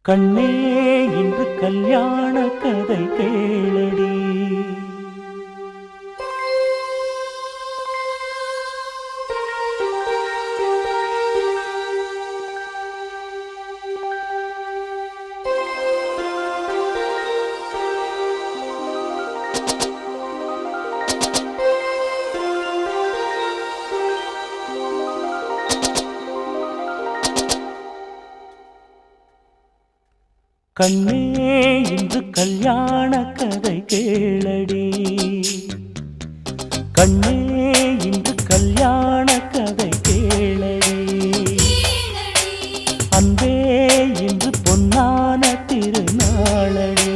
கண்ணே இன்று கல்யாண கதை கேளடி. கண்ணே இன்று கல்யாண கதை கேளடி. கண்ணே இன்று கல்யாண கதை கேளடி. அன்பே இன்று பொன்னான திருநாளடி.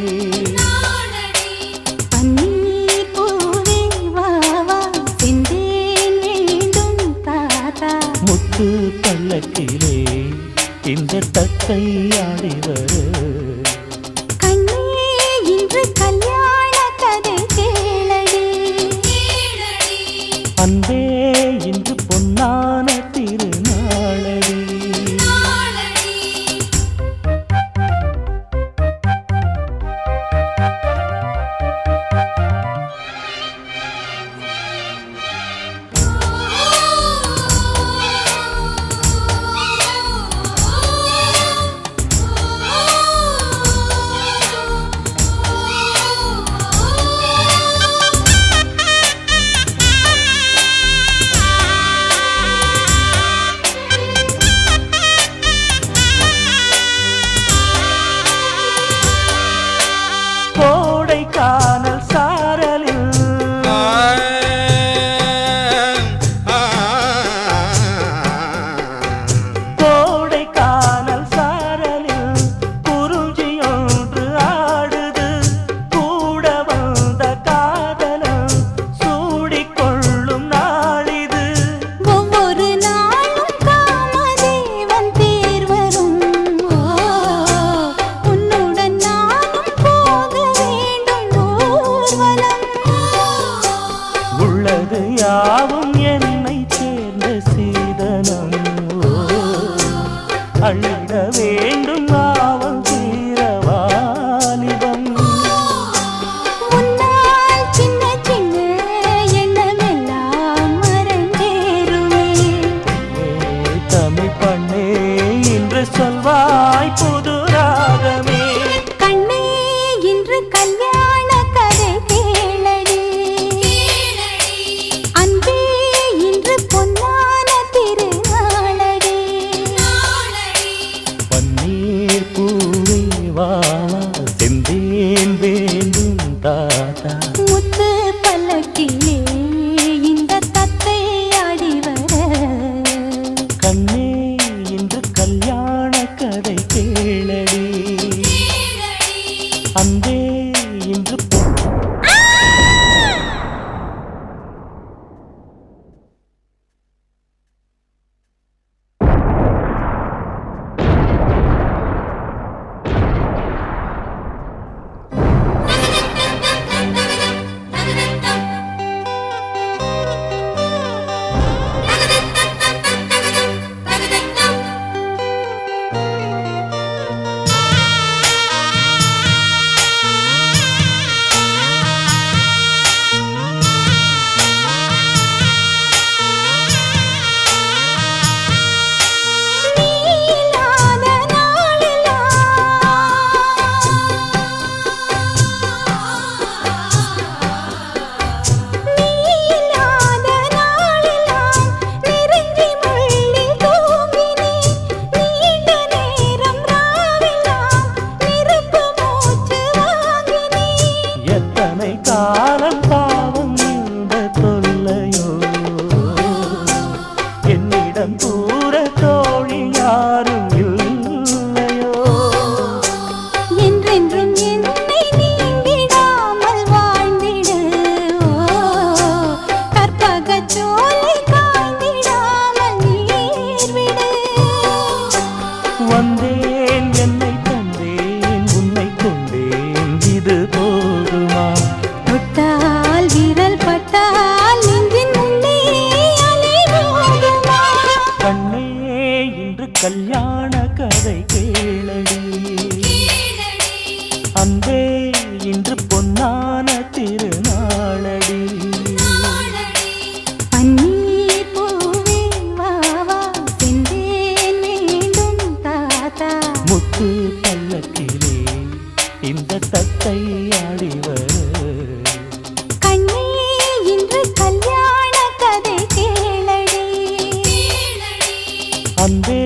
முத்து பல்லக்கிலே இந்த தத்தை ஆடிவர். அன்பே இன்று பொன்னான திருநாளடி. கானல் சாரலில் கோடை கானல் சாரலில் குறிஞ்சியொன்று ஆடுது. கூட வந்த காதலம் சூடிக்கொள்ளும் நாளிது. ஒவ்வொரு நாளும் காமதேவன் தேர் வரும். உன்னுடன் நானும் போக உள்ளது யாவும் என்னை சேர்ந்த சீதனம். அள்ளிட வேண்டும் ஆவல் தீரவாலிபம். உன்னால் சின்ன சின்ன எண்ணமெல்லாம் மறந்தேருமே. தமிழ் பண்ணே இன்று சொல்வாய் புது ராகமே. கண்ணே இன்று கல்யாண கதை கேளடி. அன்பே இன்று பொன்னான திருநாளடி. பன்னீர் பூவே வாழா செந்தேன் வேண்டும் தாத்தா. முத்து பல்லக்கிலே இந்த தத்தை ஆடி வர. கண்ணே இன்று கல்யாண கதை கேளடி. அன்பே இன்று தத்தை ஆடிவர் கண்ணே இன்று கல்யாண கதை கேளடி அன்பே